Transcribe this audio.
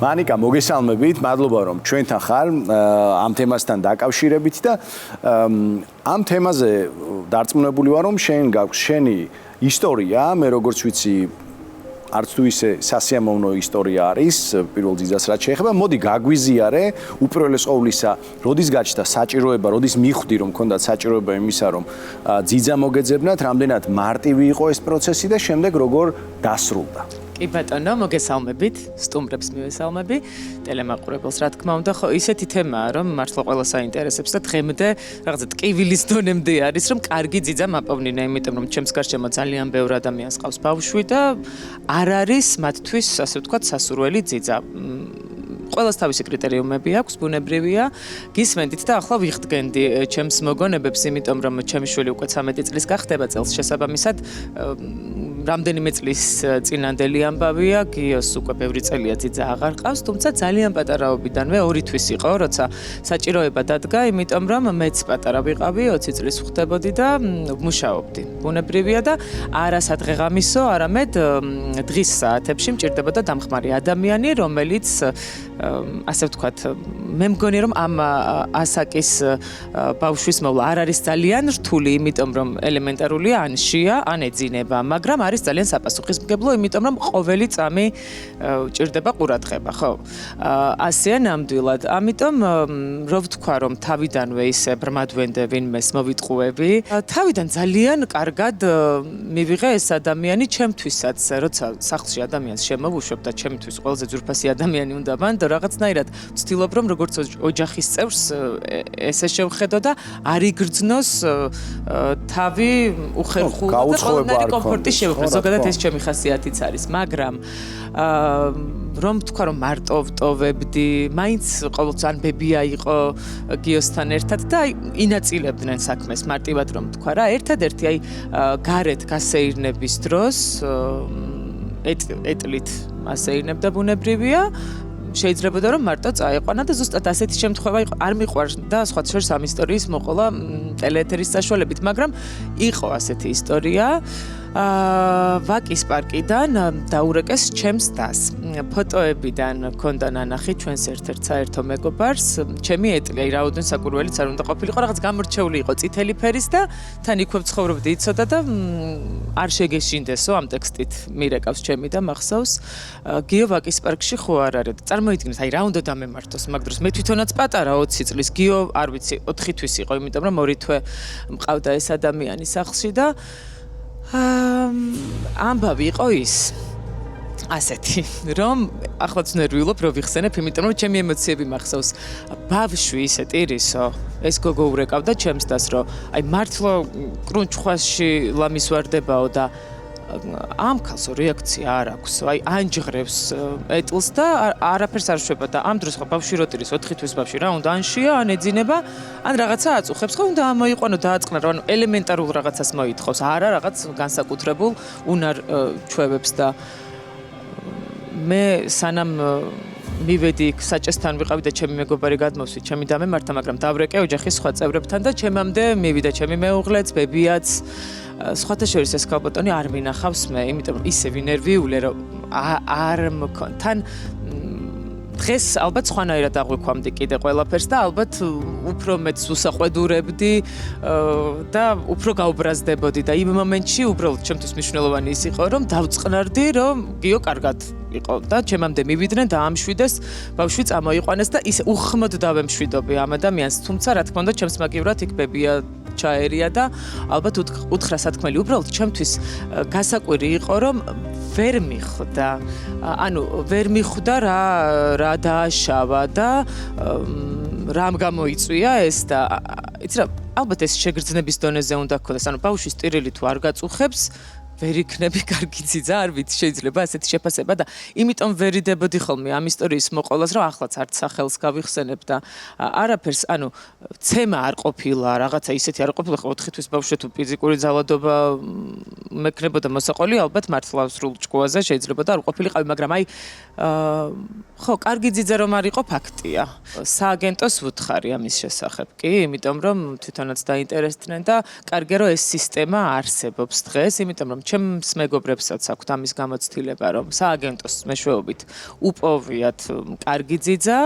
მანიკა, მოგესალმებით, მადლობა რომ ჩვენთან ხარ ამ თემასთან დაკავშირებით და ამ თემაზე დარწმუნებული ვარ რომ შენ გაქვს შენი ისტორია, მე როგორც ვიცი არც თუ ისე სასიამოვნო ისტორია არის პირველ ძიძას რაც შეეხება. მოდი გაგვიზიარე უპირველეს ყოვლისა, როდის გაჩნდა საჭიროება, როდის მიხვდი რომ მქონდათ საჭიროება იმისა რომ ძიძა მოგეძებნათ, რამდენად მარტივი იყო ეს პროცესი და შემდეგ როგორ დასრულდა. კი ბატონო, მოგესალმებით, სტუმრებს მივესალმები, ტელემაყურებელს რა თქმა უნდა, ხო ისეთი თემაა, რომ მართლა ყველას აინტერესებს და დღემდე რაღაცა ტკივილის დონემდე არის, რომ კარგი ძიძა მაპოვნინე, იმიტომ რომ ჩემს გარშემო ძალიან ბევრ ადამიანს ყავს ბავშვი და არ არის მათთვის, ასე ვთქვათ, სასურველი ძიძა. ყველას თავისი კრიტერიუმები აქვს, ბუნებრივია. გისმენდით და ახლა ვიხდგენდი ჩემს მოგონებებს, იმიტომ რომ ჩემი შვილი უკვე 13 წლის გახდება წელს შესაბამისად. რამდენიმე წლის წინანდელი ამბავია, გიოს უკვე ბევრი წელია ძიძა აღარ ყავს, თუმცა ძალიან პატარაობიდანვე 2 თვის იყო, როცა საჭიროება დადგა, იმიტომ რომ მეც პატარა ვიყავი, 20 წლის ვხდებოდი და ვმუშაობდი. ბუნებრივია და არა სადღეღამისო, არამედ დღის საათებში მჭირდებოდა დამხმარე ადამიანი, რომელიც ასე ვთქვათ, მე მგონი რომ ამ ასაკის ბავშვის მოვლა არ არის ძალიან რთული, იმიტომ რომ ელემენტარულია, ან შია, ან ეძინება, მაგრამ არის ძალიან საპასუხისმგებლო, იმიტომ რომ ყოველი წამი ჭირდება ყურადღება, ხო? ასეა ნამდვილად. ამიტომ რო ვთქვა, რომ თავიდანვე ისე ბრმადვენდე ვინმეს მოვიტყუები, თავიდან ძალიან კარგად მივიღე ეს ადამიანი ჩემთვისაც, როცა სახლში ადამიანს შემოვუშვებ და ჩემთვის ყველაზე ძვირფასი ადამიანი უნდა მანდო, რაღაცნაირად ვცდილობ რომ როგორც ოჯახის წევრს ესე შევხედო და არ იგრძნოს თავი უხერხულ და ყველანაირი კომფორტი შევხვდე. ზოგადად ეს ჩემი ხასიათიც არის, მაგრამ რომ თქვა რომ მარტო ვტოვებდი, მაინც ყოველთვის ან ბებია იყო გიოსთან ერთად და ინაწილებდნენ საქმეს, მარტივად რომ თქვა რა, ერთადერთი აი გარეთ გასეირნების დროს ეტლით ასეირნებდა ბუნებრივია. შეიძლებოდა რომ მარტო წაეყვანა და ზუსტად ასეთი შემთხვევა იყო, არ მიყვარდა სხვა შორის ამ ისტორიის მოყოლა ტელეეთერის საშუალებით, მაგრამ იყო ასეთი ისტორია. ვაკის პარკიდან დაურეკეს ჩემს დას. ფოტოებიდან მქონდა ნანახი ჩვენს ერთ-ერთ საერთო მეგობარს, ჩემი ეტლი, აი რაოდენ საკურველიც არ უნდა ყოფილიყო, რაღაც გამორჩეული იყო წითელი ფერის და თან იქვე ვცხოვრობდი იცოდა და არ შეგეშინდესო ამ ტექსტით მირეკავს ჩემი და მახსოვს. გიო ვაკის პარკში ხო არ არის. წარმოიდგინეთ, აი რა უნდა დამემართოს მაგ დროს. მე თვითონაც პატარა 20 წლის, გიო არ ვიცი 4 თვის იყო, იმიტომ რომ 2 თვე მყავდა ეს ადამიანი სახლში და ამბავი იყო ის ასეთი, რომ ახლაც ნერვიულობ რო ვიხსენებ, იმიტომ რომ ჩემი ემოციები მახსოვს. ბავშვი ისე ტირისო, ეს გოგო ურეკავდა ჩემს დას, რომ აი მართლა კრუნჩხვაში ლამის ვარდებაო და ამ ქალსო რეაქცია არ აქვს, აი ანჯღრევს ეტლს და არაფერს არ შვება და ამ დროს ხო ბავშვი როტირის 4 თვის ბავშვი რა უნდა ანშია, ან ეძინება, ან რაღაცა აწუხებს, ხო უნდა ამოიყვანო დააწყნა, რომ ანუ ელემენტარულ რაღაცას მოითხოვს, არა რაღაც განსაკუთრებულ უნარ ჩვევებს და მე სანამ მივედი საჭესთან ვიყავი და ჩემი მეგობარი გადმოვსვით, ჩემი დამემართა, მაგრამ დავრეკე ოჯახის სხვა წევრებთან და ჩემამდე მივიდა ჩემი მეუღლეც, ბებიაც. სხვათა შორის ეს ქალბატონი არ მინახავს მე, იმიტომ რომ ისე ვინერვიულე, რომ არ მქონ. თან დღეს ალბათ სხვანაირად აღვიქვამდი კიდე ყველაფერს და ალბათ უფრო მეც უსაყვედურებდი და უფრო გაუბრაზდებოდი და იმ მომენტში უბრალოდ ჩემთვის მნიშვნელოვანი ის იყო, რომ დავწყნარდი, რომ გიო კარგად იყო და ჩემამდე მივიდნენ და ამშვიდეს, ბავშვი წამოიყვანეს და ისე უხმოდ დავემშვიდობი ამ ადამიანს, თუმცა რა თქმა უნდა ჩემს მაგივრად იქ ბებია ჩაერია და ალბათ უთხრა სათქმელი, უბრალოდ ჩემთვის გასაკვირი იყო, რომ ვერ მიხვდა, ანუ ვერ მიხვდა რა დააშავა და რამ გამოიწვია ეს და იცი რა, ალბათ ეს შეგრძნების დონეზე უნდა გქონდეს, ანუ ბავშვის ტირილი თუ არ გაწუხებს, ვერ იქნები კარგი ძიძა, არ ვიცი, შეიძლება ასეთი შეფასება და იმიტომ ვერიდებოდი ხოლმე ამ ისტორიის მოყოლას, რომ ახლაც არც სახელს გავიხსენებ და არაფერს, ანუ ცემა არ ყოფილა, რაღაცა ისეთი არ ყოფილა, 4 თვის ბავშვი თუ ფიზიკური ძალადობა მექნებოდა მოსაყოლი, ალბათ მართლა სრულ ჭკუაზე შეიძლება და არ ყოფილიყავი, მაგრამ აი ხო, კარგი ძიძა რომ არ იყო ფაქტია. სააგენტოს ვუთხარი ამის შესახებ, კი, იმიტომ რომ თვითონაც დაინტერესდნენ და კარგია რომ ეს სისტემა არსებობს დღეს, იმიტომ რომ ჩემს მეგობრებსაც აქვთ ამის გამოცდილება, რომ სააგენტოს მეშვეობით უპოვიათ კარგი ძიძა